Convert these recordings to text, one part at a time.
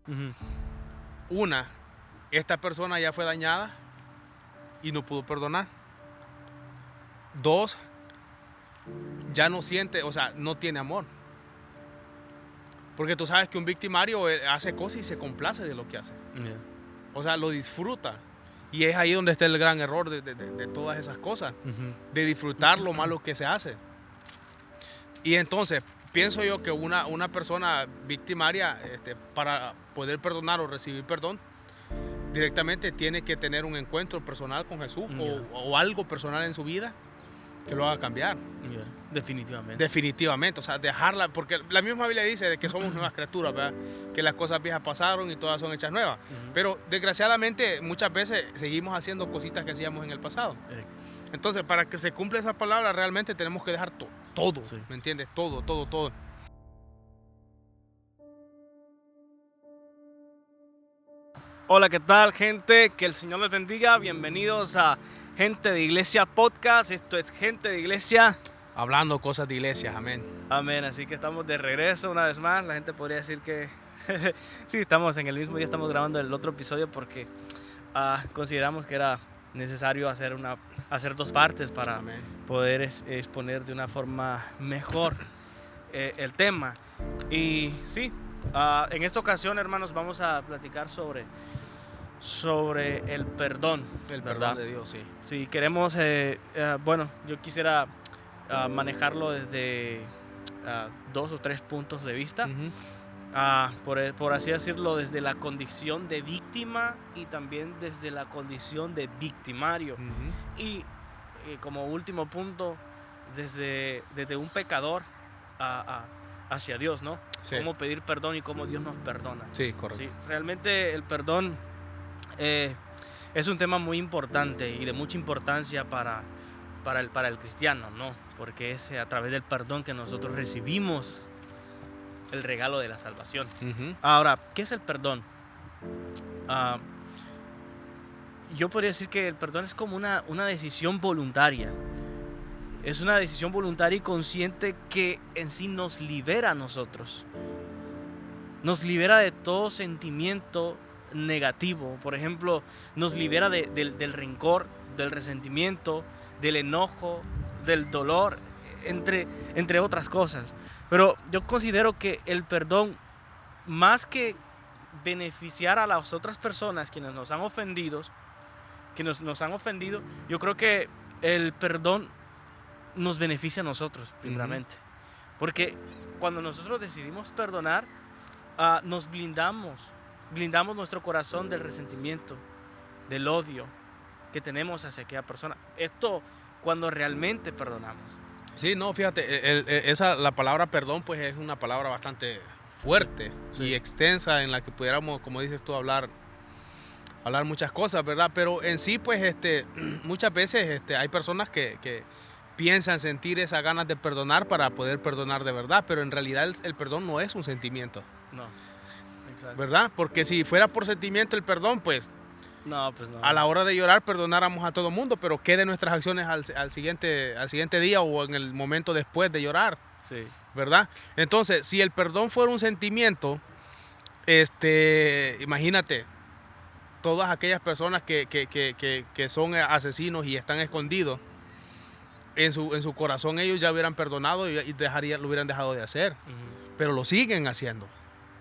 Ujú. Una, esta persona ya fue dañada y no pudo perdonar. Dos, ya no siente, o sea, no tiene amor. Porque tú sabes que un victimario hace cosas y se complace de lo que hace. Yeah. O sea, lo disfruta. Y es ahí donde está el gran error de todas esas cosas. Ujú. De disfrutar lo malo que se hace. Y entonces, pienso yo que una persona victimaria, para poder perdonar o recibir perdón, directamente tiene que tener un encuentro personal con Jesús Yeah. o algo personal en su vida que lo haga cambiar. Yeah. Definitivamente. Definitivamente, o sea, dejarla, porque la misma Biblia dice de que somos nuevas criaturas, ¿verdad? Que las cosas viejas pasaron y todas son hechas nuevas. Pero desgraciadamente muchas veces seguimos haciendo cositas que hacíamos en el pasado. Entonces, para que se cumpla esa palabra, realmente tenemos que dejar todo, Sí. ¿me entiendes? Todo. Hola, ¿qué tal, gente? Que el Señor les bendiga. Bienvenidos a Gente de Iglesia Podcast. Esto es Gente de Iglesia. Hablando cosas de iglesias, amén. Amén. Así que estamos de regreso una vez más. La gente podría decir que sí, estamos en el mismo día, estamos grabando el otro episodio porque consideramos que era necesario hacer dos partes para Amén. poder exponer de una forma mejor el tema. Y sí, en esta ocasión, hermanos, vamos a platicar sobre el perdón. El ¿verdad? perdón de Dios, sí. Si queremos, bueno, yo quisiera manejarlo desde dos o tres puntos de vista. Por así decirlo, desde la condición de víctima y también desde la condición de victimario. Y como último punto, desde un pecador hacia Dios, ¿no? Sí. Cómo pedir perdón y cómo Dios nos perdona. Sí, correcto. Sí, realmente el perdón es un tema muy importante y de mucha importancia para el cristiano, ¿no? Porque es a través del perdón que nosotros recibimos el regalo de la salvación. Ahora, ¿qué es el perdón? Yo podría decir que el perdón es como una decisión voluntaria. Es una decisión voluntaria y consciente que en sí nos libera a nosotros. Nos libera de todo sentimiento negativo. Por ejemplo, nos libera del rencor, del resentimiento, del enojo, del dolor, entre otras cosas. Pero yo considero que el perdón, más que beneficiar a las otras personas quienes nos han ofendido, yo creo que el perdón nos beneficia a nosotros primeramente. Porque cuando nosotros decidimos perdonar, nos blindamos nuestro corazón del resentimiento, del odio que tenemos hacia aquella persona. Esto cuando realmente perdonamos. Sí, no, fíjate, la palabra perdón pues es una palabra bastante fuerte, sí, y extensa en la que pudiéramos, como dices tú, hablar muchas cosas, ¿verdad? Pero en sí pues muchas veces hay personas que piensan sentir esas ganas de perdonar para poder perdonar de verdad, pero en realidad el perdón no es un sentimiento. No, exacto. ¿Verdad? Porque si fuera por sentimiento el perdón, pues no. A la hora de llorar perdonáramos a todo mundo, pero ¿qué de nuestras acciones al siguiente día o en el momento después de llorar? Sí. ¿Verdad? Entonces, si el perdón fuera un sentimiento, imagínate, todas aquellas personas que son asesinos y están escondidos, en su corazón ellos ya hubieran perdonado y lo hubieran dejado de hacer, pero lo siguen haciendo.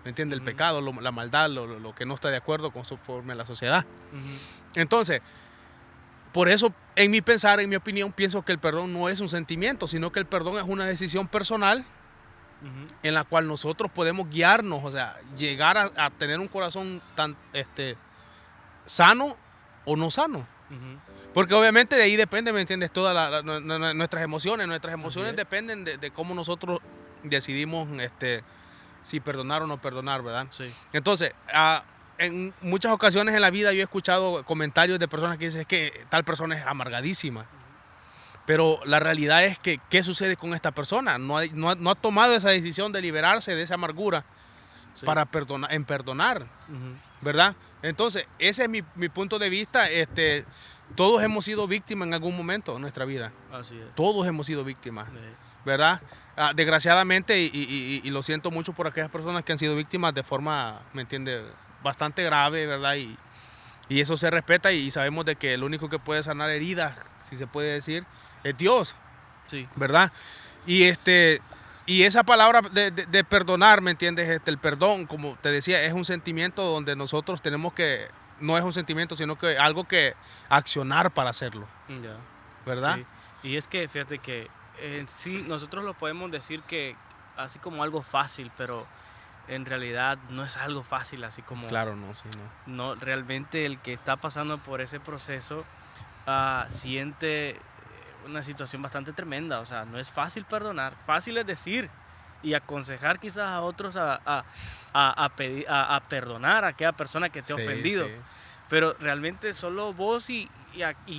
¿Me entiendes? El pecado, la maldad, lo que no está de acuerdo con su forma en la sociedad. Entonces, por eso, en mi pensar, en mi opinión, pienso que el perdón no es un sentimiento, sino que el perdón es una decisión personal en la cual nosotros podemos guiarnos, o sea, llegar a tener un corazón tan sano o no sano. Porque obviamente de ahí depende, ¿me entiendes? Todas nuestras emociones. Nuestras emociones dependen de cómo nosotros decidimos si perdonar o no perdonar, ¿verdad? Sí. Entonces, en muchas ocasiones en la vida yo he escuchado comentarios de personas que dicen que tal persona es amargadísima. Pero la realidad es que, ¿qué sucede con esta persona? No ha tomado esa decisión de liberarse de esa amargura para perdonar, ¿verdad? Entonces, ese es mi punto de vista. Todos hemos sido víctimas en algún momento de nuestra vida. Así es. Todos hemos sido víctimas. ¿verdad? Desgraciadamente, y lo siento mucho por aquellas personas que han sido víctimas de forma, ¿me entiende?, bastante grave, ¿verdad? Y eso se respeta y sabemos de que el único que puede sanar heridas, si se puede decir, es Dios, Sí. ¿verdad? Y esa palabra de perdonar, ¿me entiendes? El perdón, como te decía, es un sentimiento donde nosotros tenemos que, no es un sentimiento, sino que algo que accionar para hacerlo, Ya. ¿verdad? Sí. Y es que fíjate que sí, nosotros lo podemos decir que así como algo fácil, pero en realidad no es algo fácil, así como Claro, no, sí, no. no, realmente el que está pasando por ese proceso siente una situación bastante tremenda. O sea, no es fácil perdonar, fácil es decir y aconsejar quizás a otros a perdonar a aquella persona que te ha Sí, ofendido. sí. Pero realmente solo vos y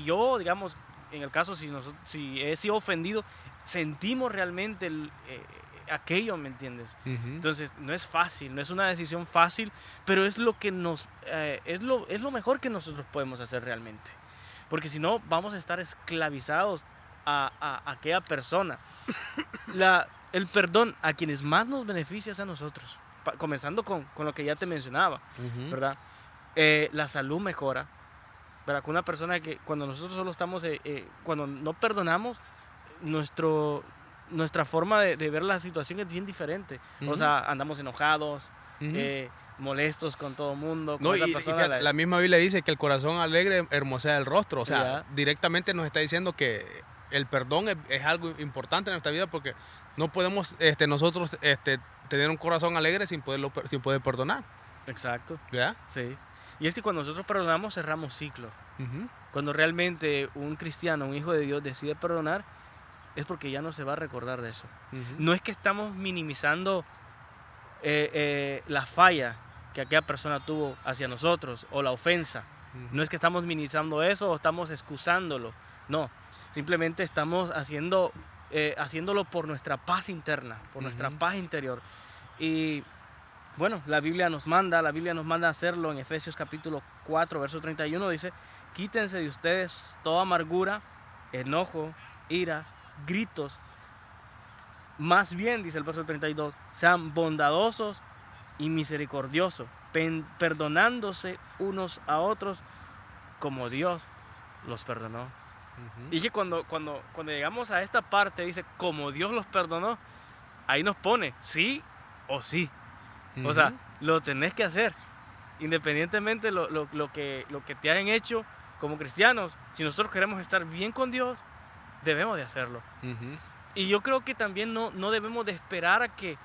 yo, digamos, en el caso si he sido ofendido, sentimos realmente aquello, ¿me entiendes? Ujú. Entonces no es fácil, no es una decisión fácil, pero es lo que es lo mejor que nosotros podemos hacer realmente. Porque si no, vamos a estar esclavizados a aquella persona. El perdón a quienes más nos beneficia es a nosotros. Comenzando con lo que ya te mencionaba, Ujú. ¿verdad? La salud mejora, ¿verdad? Con una persona que cuando nosotros solo estamos, cuando no perdonamos, nuestra forma de ver la situación es bien diferente. O Ujú. sea, andamos enojados, Ujú. molestos con todo el mundo. Con No, esa y persona, fíjate, la misma Biblia dice que el corazón alegre hermosea el rostro. O sea, Ya. directamente nos está diciendo que el perdón es algo importante en nuestra vida porque no podemos nosotros tener un corazón alegre sin poder perdonar. Exacto, ¿Verdad? sí. Y es que cuando nosotros perdonamos, cerramos ciclo. Ujú. Cuando realmente un cristiano, un hijo de Dios decide perdonar, es porque ya no se va a recordar de eso. Ujú. No es que estamos minimizando la falla que aquella persona tuvo hacia nosotros o la ofensa. Ujú. No es que estamos minimizando eso o estamos excusándolo. No, simplemente estamos haciéndolo por nuestra paz interna, por nuestra Ujú. paz interior. Y bueno, la Biblia nos manda a hacerlo en Efesios capítulo 4, verso 31, dice: quítense de ustedes toda amargura, enojo, ira, gritos. Más bien, dice el verso 32, sean bondadosos y misericordiosos, perdonándose unos a otros como Dios los perdonó. Ujú. Y que cuando llegamos a esta parte, dice, como Dios los perdonó, ahí nos pone sí o sí. O sea, Ujú. lo tenés que hacer. Independientemente lo que te hayan hecho como cristianos, si nosotros queremos estar bien con Dios, debemos de hacerlo. Ujú. Y yo creo que también no debemos de esperar a que,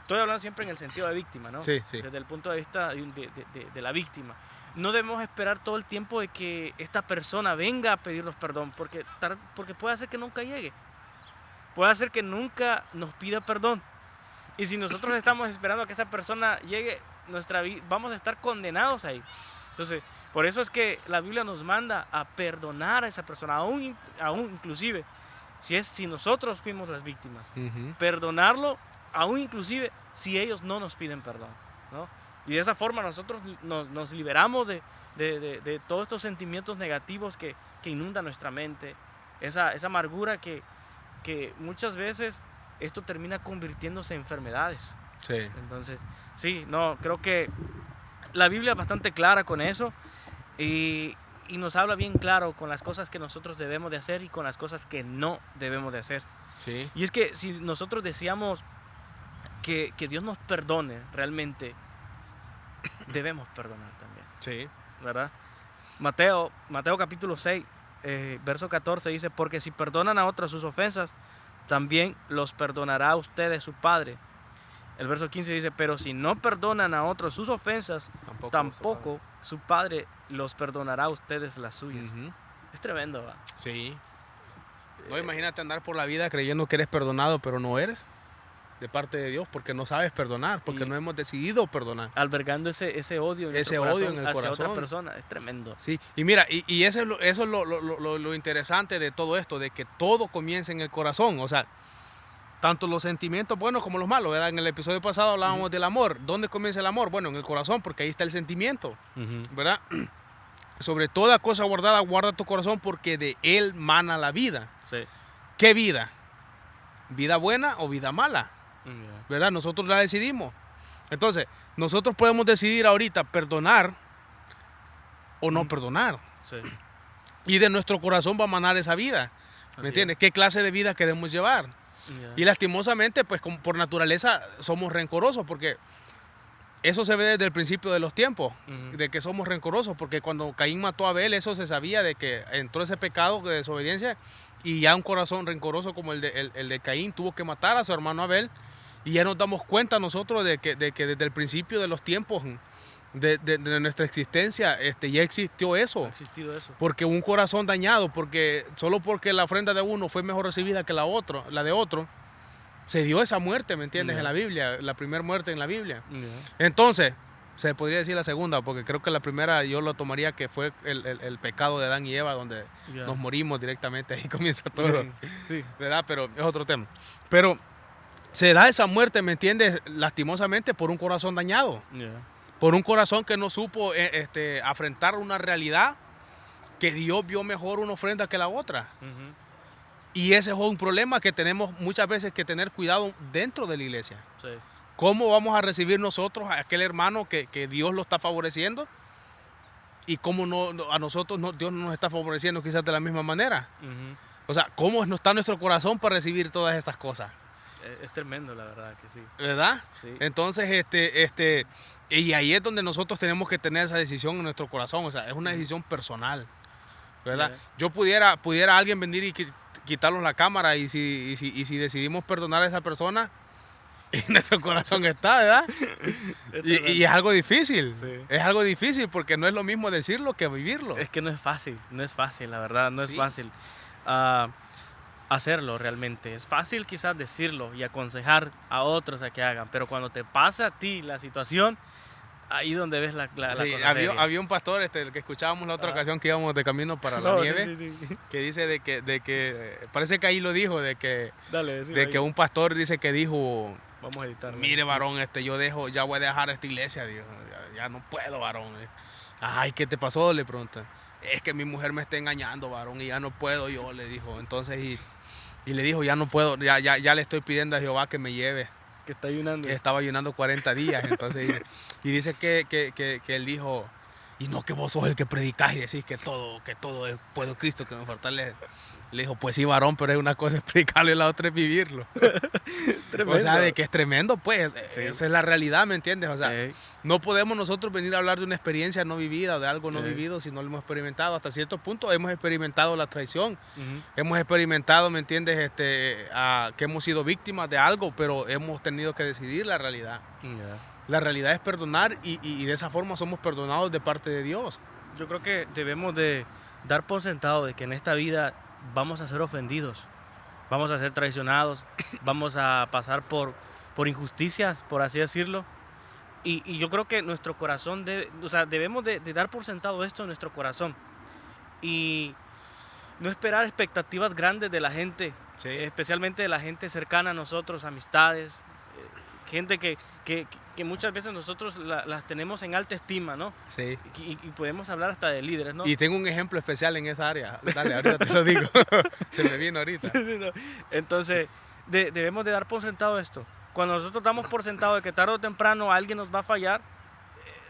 estoy hablando siempre en el sentido de víctima, ¿no? Sí, sí. Desde el punto de vista de la víctima. No debemos esperar todo el tiempo de que esta persona venga a pedirnos perdón, porque puede hacer que nunca llegue. Puede hacer que nunca nos pida perdón. Y si nosotros estamos esperando a que esa persona llegue, vamos a estar condenados ahí. Entonces, por eso es que la Biblia nos manda a perdonar a esa persona, aún inclusive, si nosotros fuimos las víctimas. Ujú. Perdonarlo, aún inclusive si ellos no nos piden perdón, ¿no? Y de esa forma nosotros nos liberamos de todos estos sentimientos negativos que inundan nuestra mente, esa amargura que muchas veces esto termina convirtiéndose en enfermedades. Sí. Entonces, sí, no, creo que la Biblia es bastante clara con eso y nos habla bien claro con las cosas que nosotros debemos de hacer y con las cosas que no debemos de hacer. Sí. Y es que si nosotros deseamos que Dios nos perdone realmente, debemos perdonar también, Sí. ¿verdad? Mateo capítulo 6, verso 14 dice, porque si perdonan a otros sus ofensas, también los perdonará a ustedes su Padre. El verso 15 dice, pero si no perdonan a otros sus ofensas, tampoco su Padre los perdonará a ustedes las suyas. Ujú. Es tremendo, ¿va? Sí. No, imagínate andar por la vida creyendo que eres perdonado, pero no eres de parte de Dios, porque no sabes perdonar, porque Y no hemos decidido perdonar. Albergando ese odio en Ese nuestro odio corazón en el hacia corazón. otra persona. Es tremendo. Sí, y mira, y eso es lo interesante de todo esto, de que todo comienza en el corazón, o sea, tanto los sentimientos buenos como los malos, ¿verdad? En el episodio pasado hablábamos del amor. ¿Dónde comienza el amor? Bueno, en el corazón, porque ahí está el sentimiento, ¿verdad? Sobre toda cosa guardada, guarda tu corazón, porque de él mana la vida. Sí. ¿Qué vida? vida buena o vida mala, Ya. ¿verdad? Nosotros la decidimos. Entonces, nosotros podemos decidir ahorita perdonar o no perdonar. Sí. Y de nuestro corazón va a manar esa vida. ¿Me Así entiendes? ¿Qué clase de vida queremos llevar? Ya. Y lastimosamente, pues por naturaleza somos rencorosos, porque eso se ve desde el principio de los tiempos, Ujú. de que somos rencorosos, porque cuando Caín mató a Abel, eso se sabía de que entró ese pecado de desobediencia, y ya un corazón rencoroso como el de Caín tuvo que matar a su hermano Abel, y ya nos damos cuenta nosotros de que desde el principio de los tiempos de nuestra existencia ya existió Ha eso. existido eso. Porque un corazón dañado, porque solo porque la ofrenda de uno fue mejor recibida que la de otro, se dio esa muerte, ¿me entiendes? Ya. En la Biblia, la primera muerte en la Biblia. Ya. Entonces, se podría decir la segunda, porque creo que la primera yo lo tomaría que fue el pecado de Adán y Eva, donde Ya. nos morimos directamente, ahí comienza todo, Sí. ¿verdad? Pero es otro tema. Pero se da esa muerte, ¿me entiendes? Lastimosamente por un corazón dañado, Ya. por un corazón que no supo afrontar una realidad que Dios vio mejor una ofrenda que la otra. Ujú. Y ese es un problema que tenemos muchas veces que tener cuidado dentro de la iglesia. Sí. ¿Cómo vamos a recibir nosotros a aquel hermano que Dios lo está favoreciendo? Y cómo a nosotros Dios no nos está favoreciendo quizás de la misma manera. Ujú. O sea, ¿cómo no está nuestro corazón para recibir todas estas cosas? Es tremendo, la verdad que sí. ¿Verdad? Sí. Entonces, y ahí es donde nosotros tenemos que tener esa decisión en nuestro corazón. O sea, es una decisión personal, ¿verdad? Ya. Yo pudiera alguien venir y quitarnos la cámara y si decidimos perdonar a esa persona, en nuestro corazón está, ¿verdad? Es Y tremendo. es algo difícil. Sí. Es algo difícil porque no es lo mismo decirlo que vivirlo. Es que no es fácil, la verdad, no es Sí. fácil hacerlo realmente. Es fácil quizás decirlo y aconsejar a otros a que hagan, pero cuando te pasa a ti la situación, ahí donde ves la Sí, cosa seria. había un pastor, el que escuchábamos la otra ocasión que íbamos de camino para la No, nieve, sí. que dice parece que ahí lo dijo, de que un pastor dice que dijo, Vamos a editar. mire varón, ya voy a dejar esta iglesia, dijo, ya no puedo, varón. Ay, ¿qué te pasó? Le pregunta. Es que mi mujer me está engañando, varón, y ya no puedo yo, le dijo. Entonces, y le dijo, ya no puedo, ya le estoy pidiendo a Jehová que me lleve. Que está ayunando. Estaba ayunando 40 días, entonces, y dice que él dijo, y no que vos sos el que predicás y decís que todo puedo Cristo que me fortalece. Le dijo, pues sí, varón, pero es una cosa explicarlo y la otra es vivirlo. O sea, de que es tremendo, pues, Sí. esa es la realidad, ¿me entiendes? O sea, Ey, no podemos nosotros venir a hablar de una experiencia no vivida, de algo no Sí. vivido, si no lo hemos experimentado. Hasta cierto punto hemos experimentado la traición, ujú. hemos experimentado, ¿me entiendes? Que hemos sido víctimas de algo, pero hemos tenido que decidir la realidad. Ya. La realidad es perdonar y de esa forma somos perdonados de parte de Dios. Yo creo que debemos de dar por sentado de que en esta vida vamos a ser ofendidos, vamos a ser traicionados, vamos a pasar por injusticias, por así decirlo. Y yo creo que nuestro corazón debemos de dar por sentado esto en nuestro corazón. Y no esperar expectativas grandes de la gente, Sí. especialmente de la gente cercana a nosotros, amistades, gente que muchas veces nosotros las tenemos en alta estima, ¿no? Sí. Y podemos hablar hasta de líderes, ¿no? Y tengo un ejemplo especial en esa área. Dale, ahorita te lo digo. Se me vino ahorita. Entonces, debemos de dar por sentado esto. Cuando nosotros damos por sentado de que tarde o temprano alguien nos va a fallar,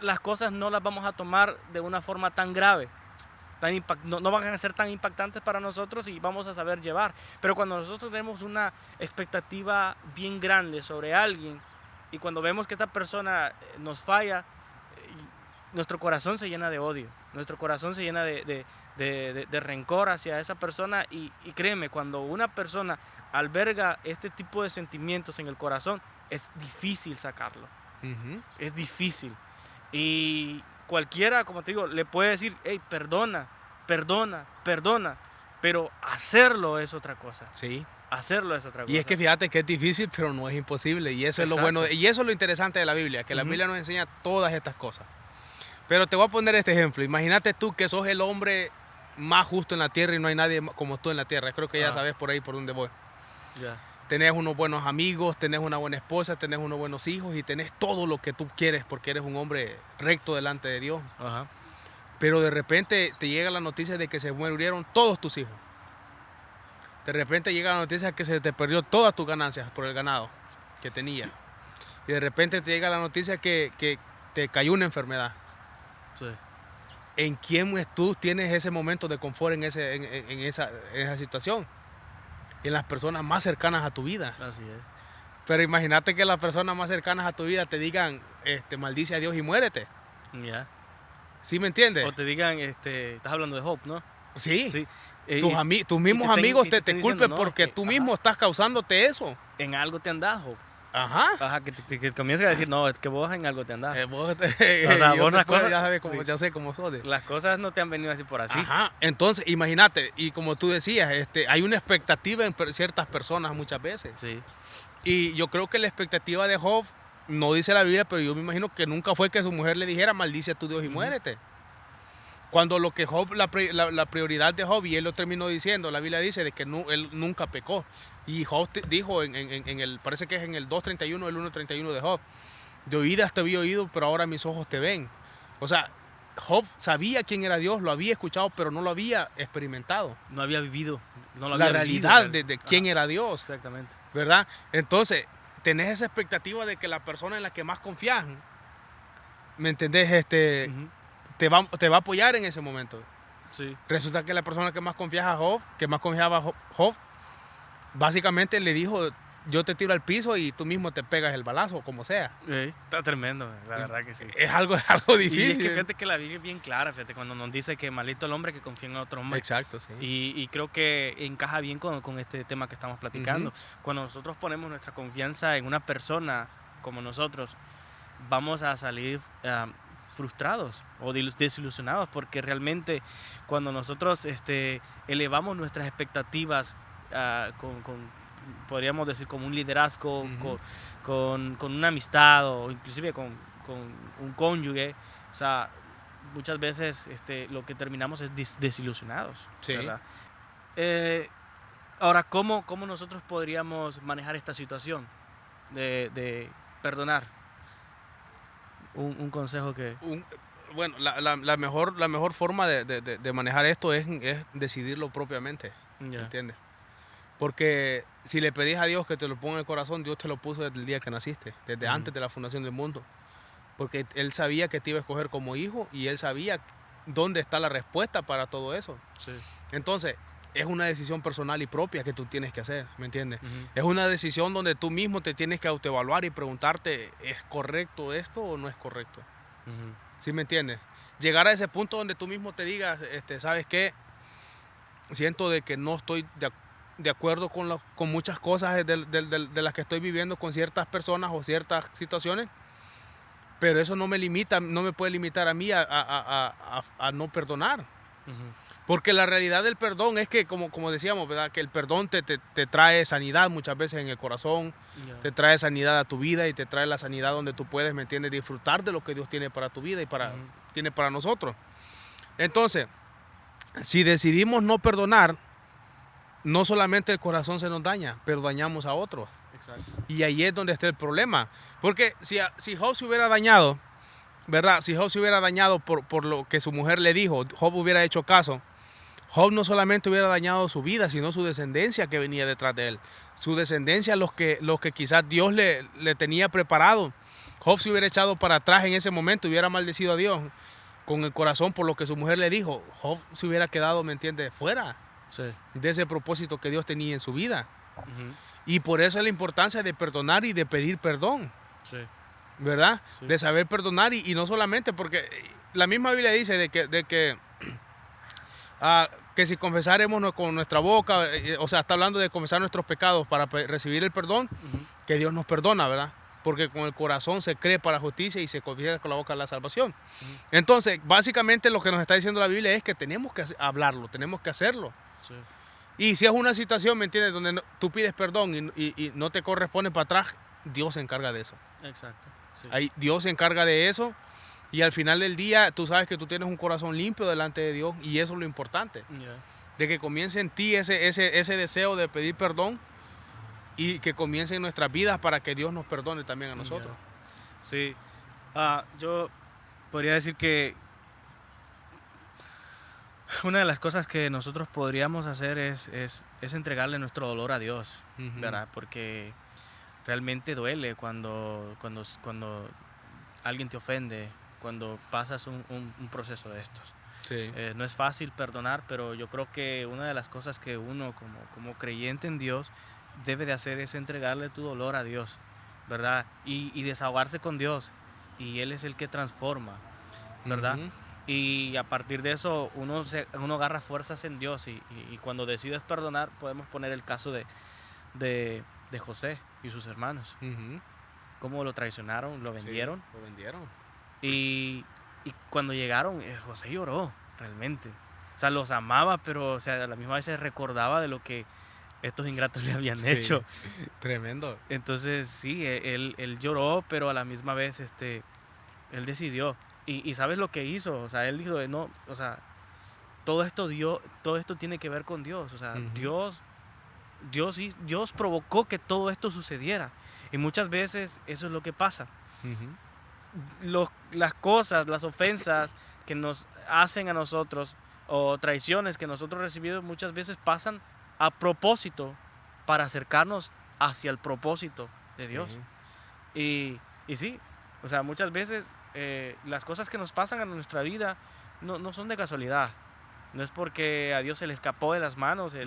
las cosas no las vamos a tomar de una forma tan grave. No van a ser tan impactantes para nosotros y vamos a saber llevar. Pero cuando nosotros tenemos una expectativa bien grande sobre alguien y cuando vemos que esta persona nos falla, nuestro corazón se llena de odio, nuestro corazón se llena de rencor hacia esa persona y créeme, cuando una persona alberga este tipo de sentimientos en el corazón, es difícil sacarlo, Ujú. es difícil. Y cualquiera, como te digo, le puede decir, hey, perdona, pero hacerlo es otra cosa. Sí. Hacerlo es otra cosa. Y es que fíjate que es difícil, pero no es imposible. Y eso es lo Exacto. bueno. Y eso es lo interesante de la Biblia, que la Ujú. Biblia nos enseña todas estas cosas. Pero te voy a poner este ejemplo. Imagínate tú que sos el hombre más justo en la tierra y no hay nadie como tú en la tierra. Creo que ya Ah. sabes por ahí por dónde voy. Ya. Tenés unos buenos amigos, tenés una buena esposa, tenés unos buenos hijos y tenés todo lo que tú quieres porque eres un hombre recto delante de Dios. Ajá. Pero de repente te llega la noticia de que se murieron todos tus hijos. De repente llega la noticia que se te perdió todas tus ganancias por el ganado que tenía. Y de repente te llega la noticia que te cayó una enfermedad. Sí. ¿En quién tú tienes ese momento de confort en esa situación? En las personas más cercanas a tu vida. Así es. Pero imagínate que las personas más cercanas a tu vida te digan, maldice a Dios y muérete. Ya. ¿Sí me entiendes? O te digan, estás hablando de Job, ¿no? Sí. Sí. Tus mismos amigos te culpen diciendo, ¿no? porque tú mismo estás causándote eso. En algo te andas, Job. Ajá. Ajá, que comienzas a decir, no, es que vos en algo te andas. Vos las cosas, ya sabes sí. ya sé cómo sos. Las cosas no te han venido así por así. Ajá. Entonces, imagínate, y como tú decías, hay una expectativa en ciertas personas muchas veces. Sí. Y yo creo que la expectativa de Job, no dice la Biblia, pero yo me imagino que nunca fue que su mujer le dijera, maldice a tu Dios y muérete. Cuando lo que Job, la prioridad de Job, y él lo terminó diciendo, la Biblia dice de que él nunca pecó. Y Job dijo, parece que es en el 2.31, el 1.31 de Job, de oídas te había oído, pero ahora mis ojos te ven. O sea, Job sabía quién era Dios, lo había escuchado, pero no lo había experimentado. No había vivido. No lo la había realidad vivido, de quién era Dios. Exactamente. ¿Verdad? Entonces, tenés esa expectativa de que la persona en la que más confías, ¿me entendés? Uh-huh. te va a apoyar en ese momento. Sí. Resulta que la persona que más confiaba a Job, básicamente le dijo, yo te tiro al piso y tú mismo te pegas el balazo, como sea. Está tremendo, la verdad que sí. Es algo difícil. Y es que fíjate que la Biblia es bien clara, fíjate, cuando nos dice que maldito el hombre que confía en otro hombre. Exacto, sí. Y creo que encaja bien con este tema que estamos platicando. Uh-huh. Cuando nosotros ponemos nuestra confianza en una persona como nosotros, vamos a salir frustrados o desilusionados, porque realmente cuando nosotros elevamos nuestras expectativas podríamos decir, como un liderazgo, uh-huh, con una amistad o inclusive con un cónyuge, o sea, muchas veces lo que terminamos es desilusionados. Sí. ¿Verdad? Ahora, ¿cómo nosotros podríamos manejar esta situación de perdonar? Un consejo que... Bueno, la mejor forma de manejar esto es decidirlo propiamente, ¿entiendes? Porque si le pedís a Dios que te lo ponga en el corazón, Dios te lo puso desde el día que naciste, desde antes de la fundación del mundo. Porque Él sabía que te iba a escoger como hijo y Él sabía dónde está la respuesta para todo eso. Sí. Entonces, es una decisión personal y propia que tú tienes que hacer, ¿me entiendes? Uh-huh. Es una decisión donde tú mismo te tienes que autoevaluar y preguntarte, ¿es correcto esto o no es correcto? Uh-huh. ¿Sí me entiendes? Llegar a ese punto donde tú mismo te digas, ¿sabes qué? Siento de que no estoy de acuerdo con muchas cosas de las que estoy viviendo con ciertas personas o ciertas situaciones, pero eso no me puede limitar a mí a no perdonar. Uh-huh. Porque la realidad del perdón es que, como decíamos, ¿verdad? Que el perdón te trae sanidad muchas veces en el corazón, yeah, te trae sanidad a tu vida y te trae la sanidad donde tú puedes, ¿me entiendes?, disfrutar de lo que Dios tiene para tu vida y uh-huh, tiene para nosotros. Entonces, si decidimos no perdonar, no solamente el corazón se nos daña, pero dañamos a otros. Exacto. Y ahí es donde está el problema. Porque si Job se hubiera dañado, ¿verdad? Si Job se hubiera dañado por lo que su mujer le dijo, Job hubiera hecho caso, Job no solamente hubiera dañado su vida, sino su descendencia que venía detrás de él. Su descendencia, los que quizás Dios le tenía preparado. Job se hubiera echado para atrás en ese momento, hubiera maldecido a Dios con el corazón por lo que su mujer le dijo. Job se hubiera quedado, ¿me entiendes?, fuera, sí, de ese propósito que Dios tenía en su vida. Uh-huh. Y por eso es la importancia de perdonar y de pedir perdón. Sí. ¿Verdad? Sí. De saber perdonar y no solamente porque la misma Biblia dice de que si confesaremos con nuestra boca, o sea, está hablando de confesar nuestros pecados para recibir el perdón, uh-huh, que Dios nos perdona, ¿verdad? Porque con el corazón se cree para justicia y se confiesa con la boca la salvación. Uh-huh. Entonces, básicamente lo que nos está diciendo la Biblia es que tenemos que hablarlo, tenemos que hacerlo. Sí. Y si es una situación, ¿me entiendes?, donde tú pides perdón y no te corresponde para atrás, Dios se encarga de eso. Exacto. Sí. Ahí Dios se encarga de eso y al final del día tú sabes que tú tienes un corazón limpio delante de Dios y eso es lo importante. Yeah. De que comience en ti ese deseo de pedir perdón y que comience en nuestras vidas para que Dios nos perdone también a nosotros. Yeah. Sí, yo podría decir que Una de las cosas que nosotros podríamos hacer es entregarle nuestro dolor a Dios, Ujú. ¿verdad? Porque realmente duele cuando alguien te ofende, cuando pasas un proceso de estos. Sí. No es fácil perdonar, pero yo creo que una de las cosas que uno como creyente en Dios debe de hacer es entregarle tu dolor a Dios, ¿verdad? Y desahogarse con Dios. Y Él es el que transforma, ¿verdad? Ujú. Y a partir de eso uno agarra fuerzas en Dios y cuando decides perdonar podemos poner el caso de José y sus hermanos. Ujú. Cómo lo traicionaron, lo Sí, vendieron. lo vendieron. Y cuando llegaron, José lloró, realmente. O sea, los amaba, pero o sea, a la misma vez se recordaba de lo que estos ingratos le habían Sí, hecho. tremendo. Entonces, sí, él lloró, pero a la misma vez él decidió. Y ¿sabes lo que hizo? O sea, él dijo, no, o sea, todo esto tiene que ver con Dios. O sea, Ujú. Dios provocó que todo esto sucediera. Y muchas veces eso es lo que pasa. Ujú. Las cosas, las ofensas que nos hacen a nosotros o traiciones que nosotros recibimos muchas veces pasan a propósito para acercarnos hacia el propósito de Sí. Dios. Y sí, o sea, muchas veces las cosas que nos pasan en nuestra vida no son de casualidad. No es porque a Dios se le escapó de las manos Ujú.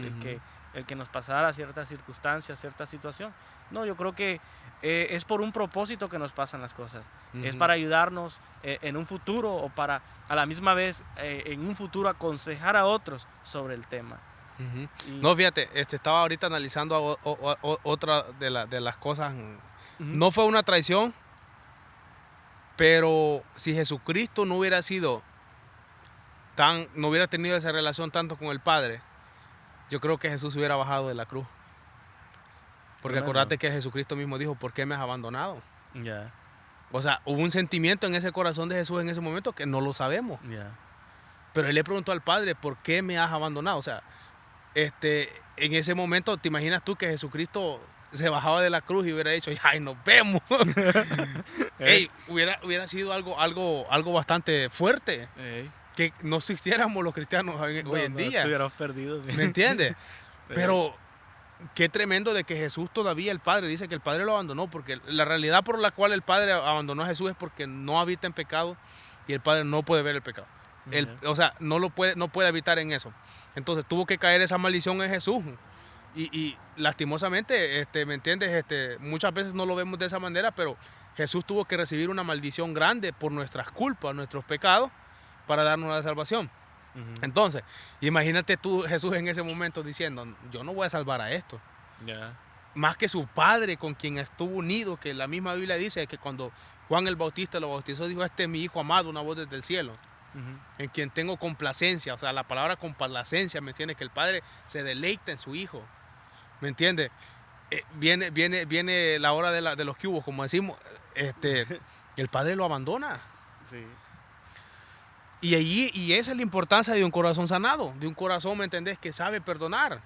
el que nos pasara ciertas circunstancias, cierta situación. No, yo creo que es por un propósito que nos pasan las cosas. Es Ujú. para ayudarnos en un futuro o para a la misma vez en un futuro aconsejar a otros sobre el tema. Ujú. Y, No, fíjate, estaba ahorita analizando otra de las cosas. ujú, No fue una traición, pero si Jesucristo no hubiera tenido esa relación tanto con el Padre, yo creo que Jesús hubiera bajado de la cruz. Porque tremendo. acordate que Jesucristo mismo dijo, ¿por qué me has abandonado? Ya, O sea, hubo un sentimiento en ese corazón de Jesús en ese momento que no lo sabemos. ya. Pero él le preguntó al Padre, ¿por qué me has abandonado? O sea, en ese momento, ¿te imaginas tú que Jesucristo se bajaba de la cruz y hubiera dicho, ¡ay, nos vemos! Eh, Ey, hubiera sido algo bastante fuerte. eh. Que no existiéramos los cristianos hoy No, en no, día. estuviéramos perdidos. ¿Me entiendes? Eh, Pero qué tremendo de que Jesús todavía, el Padre, dice que el Padre lo abandonó, porque la realidad por la cual el Padre abandonó a Jesús es porque no habita en pecado y el Padre no puede ver el pecado. ya. O sea, no puede habitar en eso. Entonces tuvo que caer esa maldición en Jesús. Y lastimosamente, ¿me entiendes? Muchas veces no lo vemos de esa manera, pero Jesús tuvo que recibir una maldición grande por nuestras culpas, nuestros pecados, para darnos la salvación. Ujú. Entonces, imagínate tú, Jesús, en ese momento diciendo, yo no voy a salvar a esto. Ya. Más que su padre con quien estuvo unido, que la misma Biblia dice que cuando Juan el Bautista lo bautizó, dijo, este es mi hijo amado, una voz desde el cielo, Ujú. en quien tengo complacencia. O sea, la palabra complacencia, ¿me entiendes? Que el padre se deleita en su hijo, ¿me entiendes? Viene la hora de los cubos, como decimos, el padre lo abandona. Sí. Y esa es la importancia de un corazón sanado, de un corazón, ¿me entendés? Que sabe perdonar.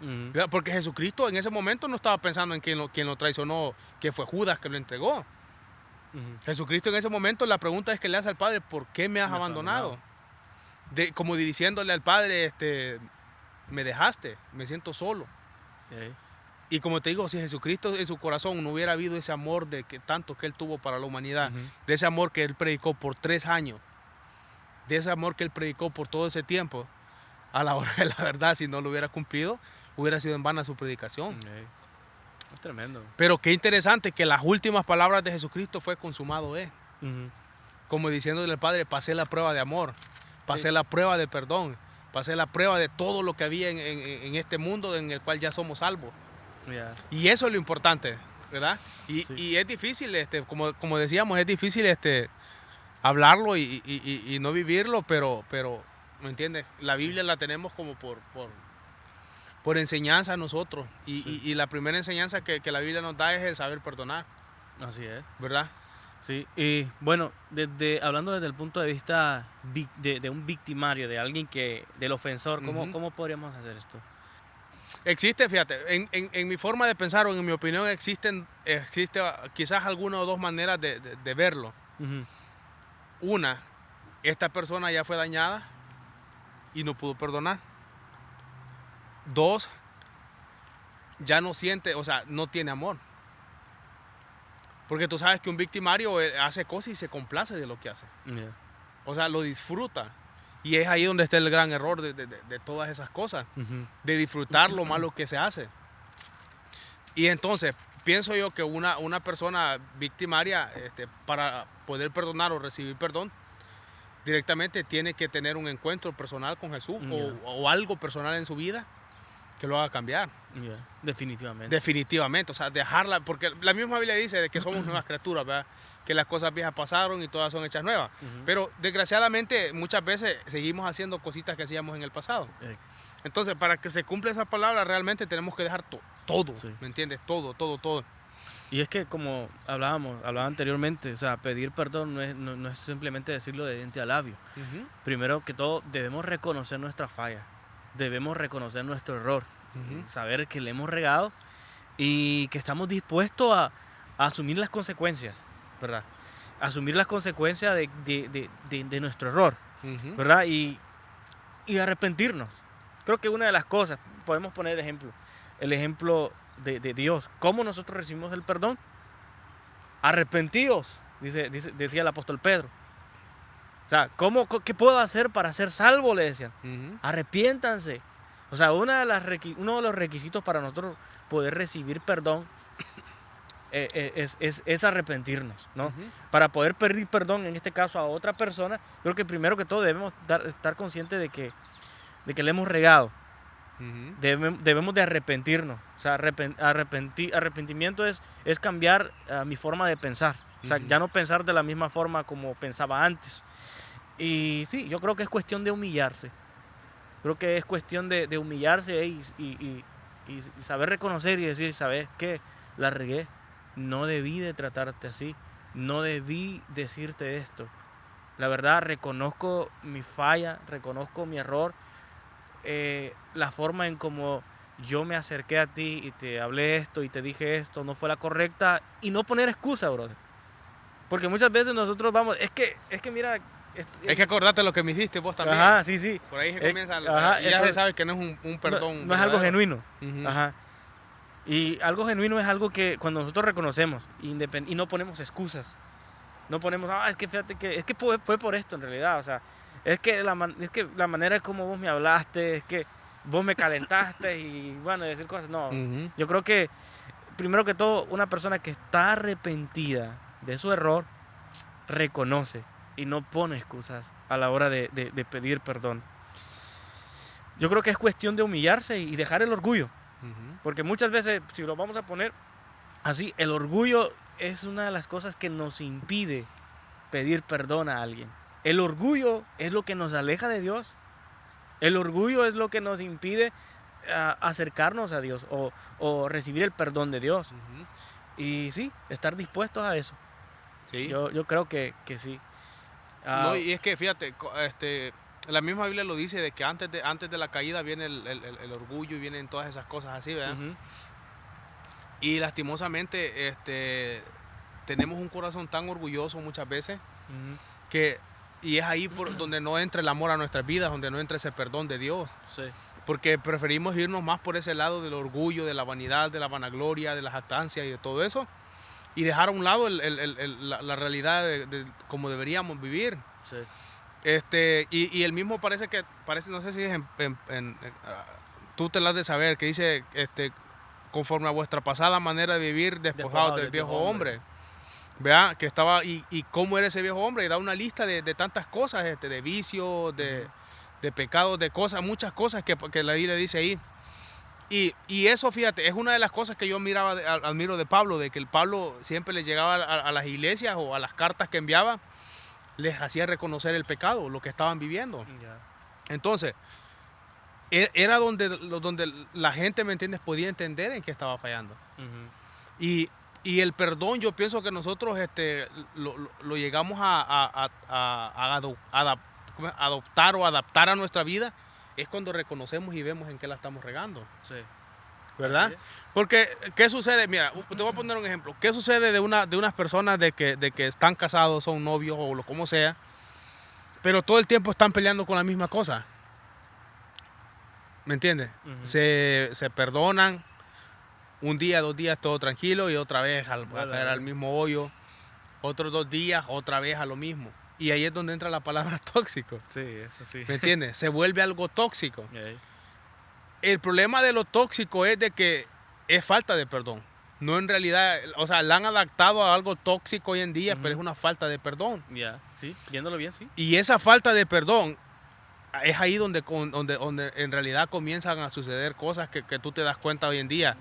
Ujú. ¿Verdad? Porque Jesucristo en ese momento no estaba pensando en quien lo traicionó, que fue Judas que lo entregó. Ujú. Jesucristo en ese momento, la pregunta es que le hace al Padre, ¿por qué me has Me has abandonado? abandonado. Como diciéndole al Padre, me dejaste, me siento solo. Sí. Y como te digo, si Jesucristo en su corazón no hubiera habido ese amor tanto que él tuvo para la humanidad, Ujú. de ese amor que él predicó por 3 años, de ese amor que él predicó por todo ese tiempo, a la hora de la verdad, si no lo hubiera cumplido, hubiera sido en vana su predicación. Sí. Es tremendo. Pero qué interesante que las últimas palabras de Jesucristo fue consumado es. Ujú. Como diciéndole al Padre, pasé la prueba de amor, pasé Sí. la prueba de perdón, pasé la prueba de todo lo que había en este mundo en el cual ya somos salvos. Ya. Y eso es lo importante, ¿verdad? Sí. Y es difícil, como decíamos, es difícil hablarlo y no vivirlo, pero, ¿me entiendes? La Biblia la tenemos como por enseñanza a nosotros. Sí. Y la primera enseñanza que la Biblia nos da es el saber perdonar, Así es. ¿verdad? Sí. Y bueno, hablando desde el punto de vista de un victimario, de alguien del ofensor, Ujú. ¿cómo podríamos hacer esto? Existe, fíjate, en mi forma de pensar o en mi opinión existe quizás alguna o dos maneras de verlo. Ujú. Una, esta persona ya fue dañada y no pudo perdonar. 2, ya no siente, o sea, no tiene amor. Porque tú sabes que un victimario hace cosas y se complace de lo que hace. Yeah. O sea, lo disfruta. Y es ahí donde está el gran error de todas esas cosas. De disfrutar lo malo que se hace. Y entonces, pienso yo que una persona victimaria, para poder perdonar o recibir perdón, directamente tiene que tener un encuentro personal con Jesús o algo personal en su vida que lo haga cambiar. Yeah. Definitivamente. Definitivamente, o sea, dejarla, porque la misma Biblia dice de que somos nuevas criaturas, ¿verdad? Que las cosas viejas pasaron y todas son hechas nuevas. Pero desgraciadamente muchas veces seguimos haciendo cositas que hacíamos en el pasado. Entonces, para que se cumpla esa palabra, realmente tenemos que dejar todo, sí. ¿Me entiendes? Todo. Y es que como hablaba anteriormente, o sea, pedir perdón no es simplemente decirlo de diente a labio. Primero que todo, debemos reconocer nuestra falla, debemos reconocer nuestro error, saber que le hemos regado y que estamos dispuestos a asumir las consecuencias, ¿verdad? Asumir las consecuencias de nuestro error, ¿verdad? Y arrepentirnos. Creo que una de las cosas, podemos poner el ejemplo de Dios. ¿Cómo nosotros recibimos el perdón? Arrepentidos, decía el apóstol Pedro. O sea, ¿qué puedo hacer para ser salvo? Le decían. Arrepiéntanse. O sea, uno de los requisitos para nosotros poder recibir perdón es arrepentirnos, ¿no? Para poder pedir perdón, en este caso a otra persona, creo que primero que todo debemos estar conscientes de que le hemos regado. Debemos de arrepentirnos. O sea, arrepentimiento es cambiar mi forma de pensar. O sea, ya no pensar de la misma forma como pensaba antes. Y sí, yo creo que es cuestión de humillarse. Creo que es cuestión de humillarse y saber reconocer y decir, ¿sabes qué? La regué. No debí de tratarte así. No debí decirte esto. La verdad, reconozco mi falla, reconozco mi error. La forma en como yo me acerqué a ti y te hablé esto y te dije esto no fue la correcta, y no poner excusa, brother, porque muchas veces nosotros vamos, es que mira, es que acordate lo que me hiciste vos también. Ajá, sí. Por ahí se comienza, ya se sabe que no es un perdón. No es algo genuino. Ajá. Y algo genuino es algo que cuando nosotros reconocemos y no ponemos excusas, no ponemos, es que fíjate que es que fue por esto en realidad, o sea, es que la manera en como vos me hablaste, es que vos me calentaste y bueno, decir cosas. No, yo creo que primero que todo, una persona que está arrepentida de su error, reconoce y no pone excusas a la hora de pedir perdón. Yo creo que es cuestión de humillarse y dejar el orgullo. Porque muchas veces, si lo vamos a poner así, el orgullo es una de las cosas que nos impide pedir perdón a alguien. El orgullo es lo que nos aleja de Dios. El orgullo es lo que nos impide acercarnos a Dios o recibir el perdón de Dios. Y sí, estar dispuestos a eso. Sí. Yo creo que sí. No, y es que fíjate, la misma Biblia lo dice, de que antes de la caída viene el orgullo y vienen todas esas cosas así, ¿verdad? Y lastimosamente tenemos un corazón tan orgulloso muchas veces y es ahí por donde no entra el amor a nuestras vidas, donde no entra ese perdón de Dios. Sí. Porque preferimos irnos más por ese lado del orgullo, de la vanidad, de la vanagloria, de la jactancia y de todo eso, y dejar a un lado la realidad de cómo deberíamos vivir. Sí. Y el mismo parece, no sé si es tú te lo has de saber, que dice, conforme a vuestra pasada manera de vivir, despojados del viejo hombre. Vea, que estaba, y cómo era ese viejo hombre, y da una lista de tantas cosas, de vicios, de pecados, de cosas, muchas cosas que la Biblia dice ahí. Y eso, fíjate, es una de las cosas que yo admiro de Pablo, de que el Pablo siempre le llegaba a las iglesias o a las cartas que enviaba, les hacía reconocer el pecado, lo que estaban viviendo. Entonces, era donde la gente, ¿me entiendes?, podía entender en qué estaba fallando. Y el perdón, yo pienso que nosotros lo llegamos a adoptar o adaptar a nuestra vida, es cuando reconocemos y vemos en qué la estamos regando. Sí. ¿Verdad? Porque, ¿qué sucede? Mira, te voy a poner un ejemplo. ¿Qué sucede de unas personas de que están casados, son novios o lo como sea, pero todo el tiempo están peleando con la misma cosa? ¿Me entiendes? Ujú. Se perdonan, un día, 2 días, todo tranquilo y otra vez a caer al mismo hoyo. Otros 2 días, otra vez a lo mismo. Y ahí es donde entra la palabra tóxico. Sí, eso sí. ¿Me entiendes? Se vuelve algo tóxico. Ey. El problema de lo tóxico es de que es falta de perdón. No en realidad, o sea, la han adaptado a algo tóxico hoy en día, pero es una falta de perdón. Ya, sí, viéndolo bien, sí. Y esa falta de perdón es ahí donde en realidad comienzan a suceder cosas que tú te das cuenta hoy en día.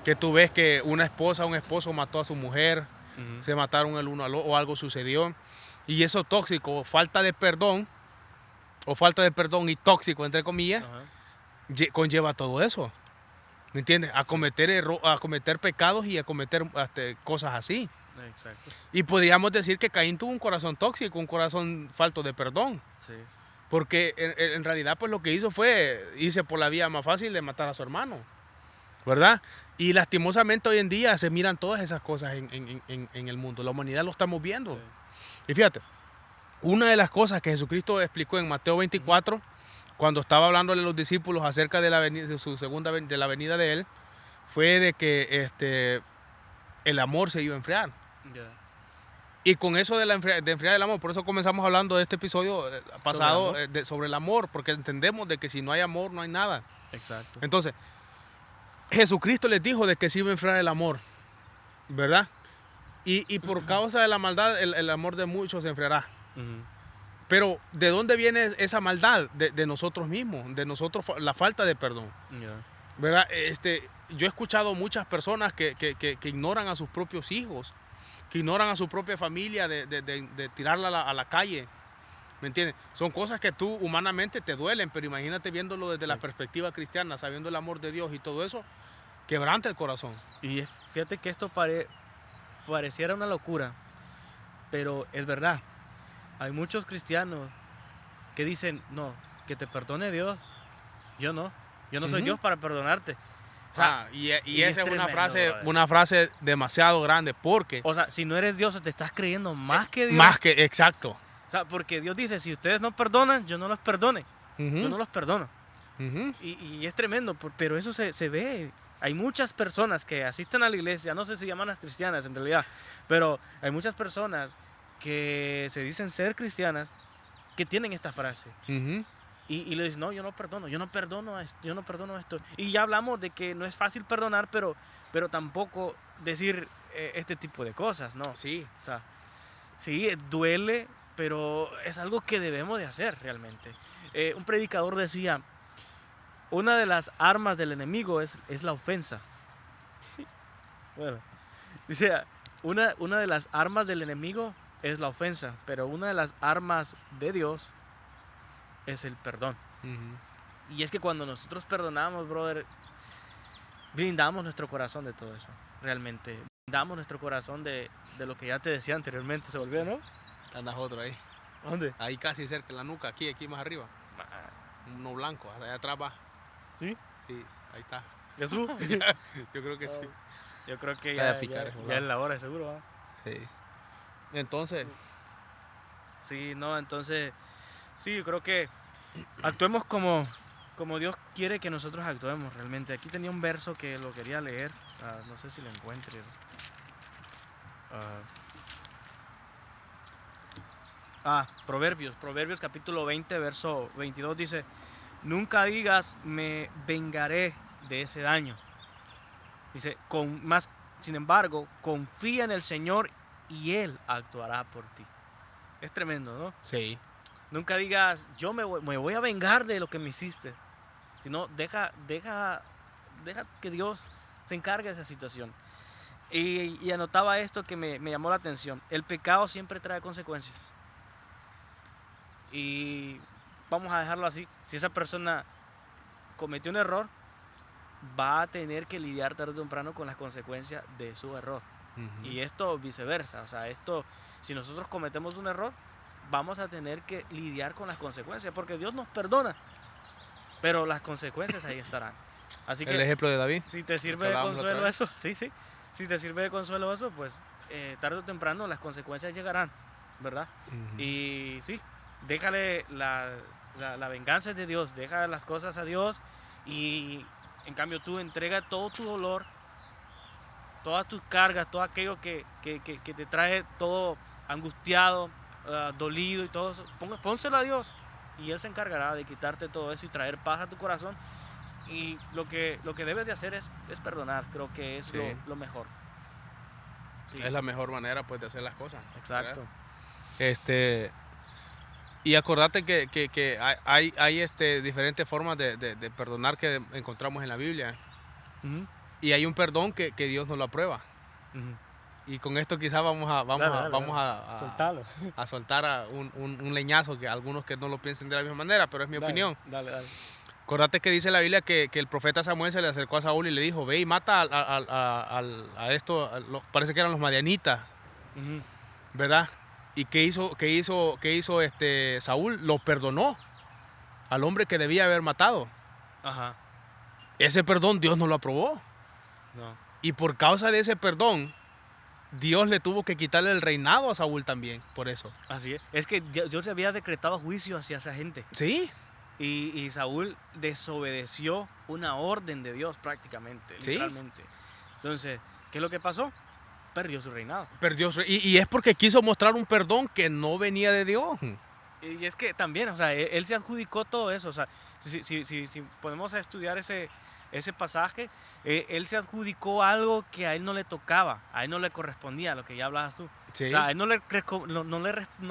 Que tú ves que una esposa o un esposo mató a su mujer, Ujú. se mataron el uno al otro o algo sucedió. Y eso tóxico, falta de perdón, o falta de perdón y tóxico, entre comillas, Ajá. conlleva todo eso. ¿Me entiendes? A cometer pecados y a cometer cosas así. Exacto. Y podríamos decir que Caín tuvo un corazón tóxico, un corazón falto de perdón. Sí. Porque en realidad pues lo que hizo fue irse por la vía más fácil de matar a su hermano. ¿Verdad? Y lastimosamente hoy en día se miran todas esas cosas en el mundo. La humanidad lo estamos viendo. Sí. Y fíjate, una de las cosas que Jesucristo explicó en Mateo 24, cuando estaba hablándole a los discípulos acerca de de la venida de él, fue de que el amor se iba a enfriar. Ya. Y con eso de enfriar el amor, por eso comenzamos hablando de este episodio pasado sobre el amor, porque entendemos de que si no hay amor no hay nada. Exacto. Entonces, Jesucristo les dijo de que se iba a enfriar el amor, ¿verdad? Y por causa de la maldad, el amor de muchos se enfriará. Ujú. Pero ¿de dónde viene esa maldad? De nosotros mismos, de nosotros, la falta de perdón, Ya. ¿verdad? Yo he escuchado muchas personas que ignoran a sus propios hijos, que ignoran a su propia familia de tirarla a la calle, ¿me entiendes? Son cosas que tú humanamente te duelen, pero imagínate viéndolo desde Sí. la perspectiva cristiana, sabiendo el amor de Dios y todo eso, quebranta el corazón. Y fíjate que esto pareciera una locura, pero es verdad. Hay muchos cristianos que dicen, no, que te perdone Dios. Yo no soy Ujú. Dios para perdonarte. O sea, y y esa es es tremendo, una frase demasiado grande, porque o sea, si no eres Dios, te estás creyendo más que Dios. más que exacto. O sea, porque Dios dice, si ustedes no perdonan, yo no los perdone. Ujú, Yo no los perdono. ujú. Y es tremendo, pero eso se ve. Hay muchas personas que asisten a la iglesia, no sé si llaman las cristianas en realidad, pero hay muchas personas que se dicen ser cristianas que tienen esta frase. Ujú. Y le dicen, no, yo no perdono esto. Y ya hablamos de que no es fácil perdonar, pero tampoco decir este tipo de cosas, ¿no? Sí. O sea, sí, duele, pero es algo que debemos de hacer realmente. Un predicador decía, una de las armas del enemigo es la ofensa. Bueno, dice, una de las armas del enemigo es la ofensa, pero una de las armas de Dios es el perdón. Ujú. Y es que cuando nosotros perdonamos, brother, blindamos nuestro corazón de todo eso, realmente. Blindamos nuestro corazón de lo que ya te decía anteriormente. ¿Se volvió, no? Andas otro ahí. ¿Dónde? Ahí casi cerca, en la nuca, aquí más arriba. Uno blanco, allá atrás va. ¿Sí? Sí, ahí está. ¿Ya tú? Yo creo que sí. Yo creo que Está de picar, ya es la hora, seguro. ¿Va? Sí. Entonces, Sí, no, entonces, sí, yo creo que actuemos como Dios quiere que nosotros actuemos realmente. Aquí tenía un verso que lo quería leer, no sé si lo encuentre. Proverbios capítulo 20, verso 22 dice, nunca digas, me vengaré de ese daño. Dice, sin embargo, confía en el Señor y Él actuará por ti. Es tremendo, ¿no? sí. Nunca digas, yo me voy a vengar de lo que me hiciste. Sino deja que Dios se encargue de esa situación. Y anotaba esto que me llamó la atención. El pecado siempre trae consecuencias. Y vamos a dejarlo así. Si esa persona cometió un error, va a tener que lidiar tarde o temprano con las consecuencias de su error. Ujú. Y esto viceversa. O sea, si nosotros cometemos un error, vamos a tener que lidiar con las consecuencias. Porque Dios nos perdona. Pero las consecuencias ahí estarán. Así El que, ejemplo de David. si te sirve de consuelo eso, sí. Si te sirve de consuelo eso, pues tarde o temprano las consecuencias llegarán, ¿verdad? Ujú. Y sí, déjale la venganza de Dios, deja las cosas a Dios Y en cambio tú entregas todo tu dolor, todas tus cargas, todo aquello que te trae todo angustiado, dolido y todo eso, pónselo a Dios y Él se encargará de quitarte todo eso y traer paz a tu corazón. Y lo que debes de hacer es perdonar, creo que es Sí. lo mejor. Sí. Es la mejor manera pues de hacer las cosas. Exacto. ¿Verdad? Y acordate que hay diferentes formas de perdonar que encontramos en la Biblia. Ujú, Y hay un perdón que Dios nos lo aprueba. ujú. Y con esto quizás vamos a Soltalo. a soltar un leñazo que algunos que no lo piensen de la misma manera, pero es mi opinión. Dale. Acordate que dice la Biblia que el profeta Samuel se le acercó a Saúl y le dijo, ve y mata parece que eran los madianitas, Ujú. ¿verdad? ¿Y qué hizo Saúl? Lo perdonó al hombre que debía haber matado. Ajá. Ese perdón Dios no lo aprobó. No. Y por causa de ese perdón, Dios le tuvo que quitarle el reinado a Saúl también, por eso. Así es. Es que Dios le había decretado juicio hacia esa gente. Sí, Y Saúl desobedeció una orden de Dios prácticamente, Sí. literalmente. Entonces, ¿qué es lo que pasó? Perdió su reinado. perdió y es porque quiso mostrar un perdón que no venía de Dios. Y es que también, o sea, él se adjudicó todo eso. O sea, si podemos estudiar ese pasaje, él se adjudicó algo que a él no le tocaba, a él no le correspondía, lo que ya hablabas tú. Sí. O sea, a él no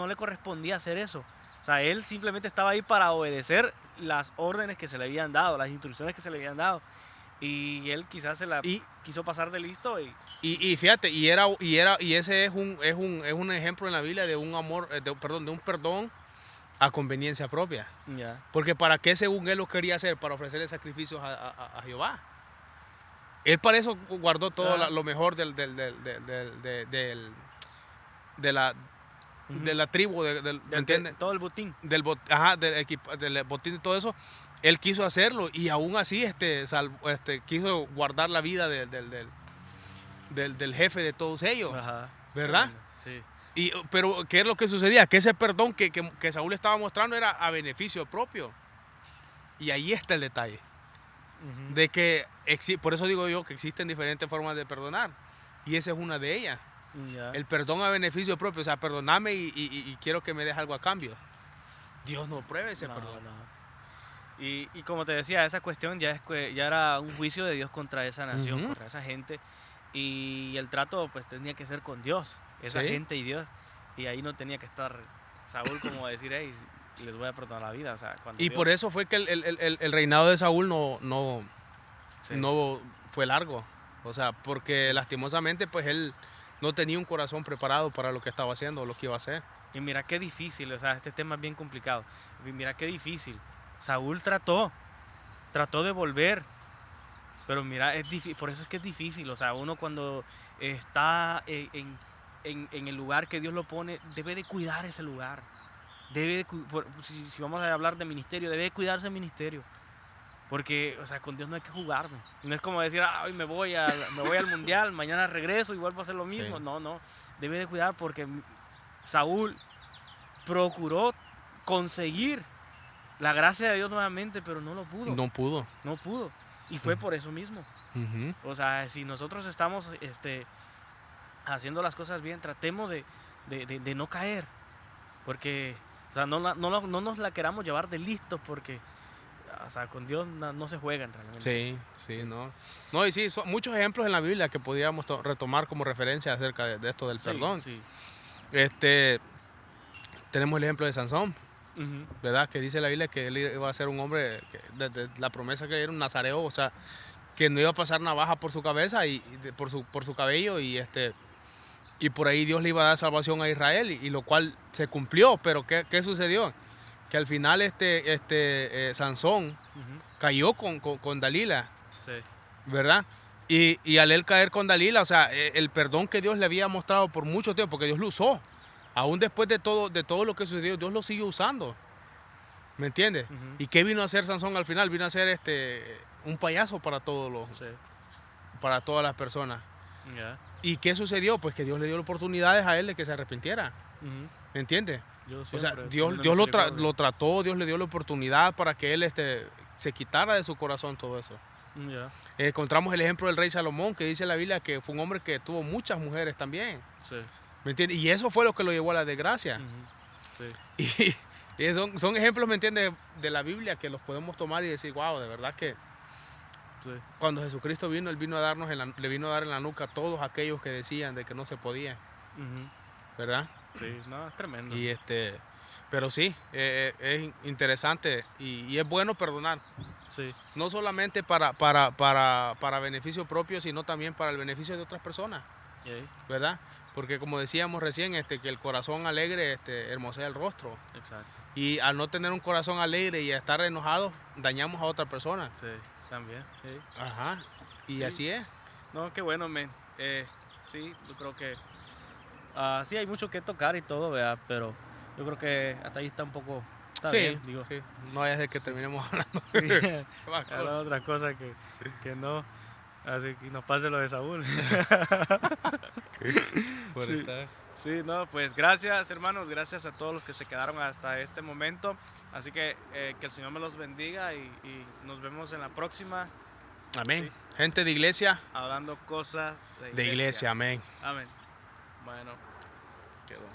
le correspondía hacer eso. O sea, él simplemente estaba ahí para obedecer las órdenes que se le habían dado, las instrucciones que se le habían dado. Y él quizás quiso pasar de listo Y fíjate, y ese es un ejemplo en la Biblia de un amor, de un perdón a conveniencia propia. ya. Porque para qué según él lo quería hacer, para ofrecerle sacrificios a Jehová. Él para eso guardó todo lo mejor de la tribu, ¿me entiendes? Todo el botín. Del botín y todo eso. Él quiso hacerlo y aún así quiso guardar la vida del jefe de todos ellos. Ajá. ¿Verdad? Sí. Pero ¿qué es lo que sucedía? Que ese perdón que Saúl estaba mostrando era a beneficio propio. Y ahí está el detalle. Ujú. De que por eso digo yo que existen diferentes formas de perdonar. Y esa es una de ellas. Ya. El perdón a beneficio propio. O sea, perdoname y quiero que me des algo a cambio. Dios no pruebe ese perdón. No. Y como te decía, esa cuestión ya era un juicio de Dios contra esa nación, Ujú. contra esa gente. Y el trato pues tenía que ser con Dios, esa Sí. gente y Dios. Y ahí no tenía que estar Saúl como decir, hey, les voy a perdonar la vida. O sea, cuando Y Dios- por eso fue que el reinado de Saúl no Sí. fue largo. O sea, porque lastimosamente pues él no tenía un corazón preparado para lo que estaba haciendo, lo que iba a hacer. Y mira qué difícil, o sea, este tema es bien complicado. Y mira qué difícil. Saúl trató de volver, pero mira, es difícil, por eso es que es difícil. O sea, uno cuando está en el lugar que Dios lo pone, debe de cuidar ese lugar. Si vamos a hablar de ministerio, debe de cuidarse el ministerio. Porque, o sea, con Dios no hay que jugar, ¿no? No es como decir, hoy me voy al mundial, mañana regreso y vuelvo a hacer lo mismo. Sí. No, debe de cuidar porque Saúl procuró conseguir la gracia de Dios nuevamente, pero no lo pudo. No pudo. No pudo. Y fue por eso mismo. Ujú. O sea, si nosotros estamos haciendo las cosas bien, tratemos de no caer. Porque, o sea, no nos la queramos llevar de listos porque, o sea, con Dios no se juegan realmente. Sí, no. No, y sí, son muchos ejemplos en la Biblia que podíamos retomar como referencia acerca de esto del Sí, perdón. sí. Tenemos el ejemplo de Sansón, Ujú. ¿verdad? Que dice la Biblia que él iba a ser un hombre, de la promesa que era un nazareo, o sea, que no iba a pasar navaja por su cabeza por su cabello y por ahí Dios le iba a dar salvación a Israel y lo cual se cumplió, pero ¿qué sucedió? Que al final Sansón Ujú. cayó con Dalila, Sí. ¿verdad? Y al él caer con Dalila, o sea, el perdón que Dios le había mostrado por mucho tiempo, porque Dios lo usó, aún después de todo lo que sucedió, Dios lo siguió usando. ¿Me entiendes? Ujú. ¿Y qué vino a hacer Sansón al final? Vino a ser un payaso para Sí. para todas las personas. Ya. ¿Y qué sucedió? Pues que Dios le dio oportunidades a él de que se arrepintiera. Ujú. ¿Me entiendes? Yo O sea, siempre Dios teniendo misericordia. lo trató, Dios le dio la oportunidad para que él se quitara de su corazón todo eso. Ya. Encontramos el ejemplo del rey Salomón, que dice la Biblia que fue un hombre que tuvo muchas mujeres también. Sí. ¿Me entiendes? Y eso fue lo que lo llevó a la desgracia. Sí. Y son ejemplos, ¿me entiendes?, de la Biblia que los podemos tomar y decir, wow, de verdad que Sí. cuando Jesucristo vino, Él vino a darnos le vino a dar en la nuca a todos aquellos que decían de que no se podía, ¿verdad? Sí, no, es tremendo. Y pero sí, es interesante y es bueno perdonar. Sí. No solamente para beneficio propio, sino también para el beneficio de otras personas, ¿verdad? Porque como decíamos recién, que el corazón alegre hermosea el rostro. Exacto. Y al no tener un corazón alegre y estar enojados, dañamos a otra persona. Sí, también. Sí. Ajá. Y Sí. así es. No, qué bueno, men. Sí, yo creo que sí hay mucho que tocar y todo, ¿verdad? Pero yo creo que hasta ahí está un poco... Está Sí, bien, digo. sí. No vaya a ser que terminemos hablando. Sí, Más era cosas. otra cosa que no. Así que nos pase lo de Saúl. Por Sí. estar- Sí, no, pues gracias hermanos, gracias a todos los que se quedaron hasta este momento. Así que el Señor me los bendiga y nos vemos en la próxima. Amén. Sí. Gente de iglesia. Hablando cosas De iglesia, amén. Amén. Bueno, quedó.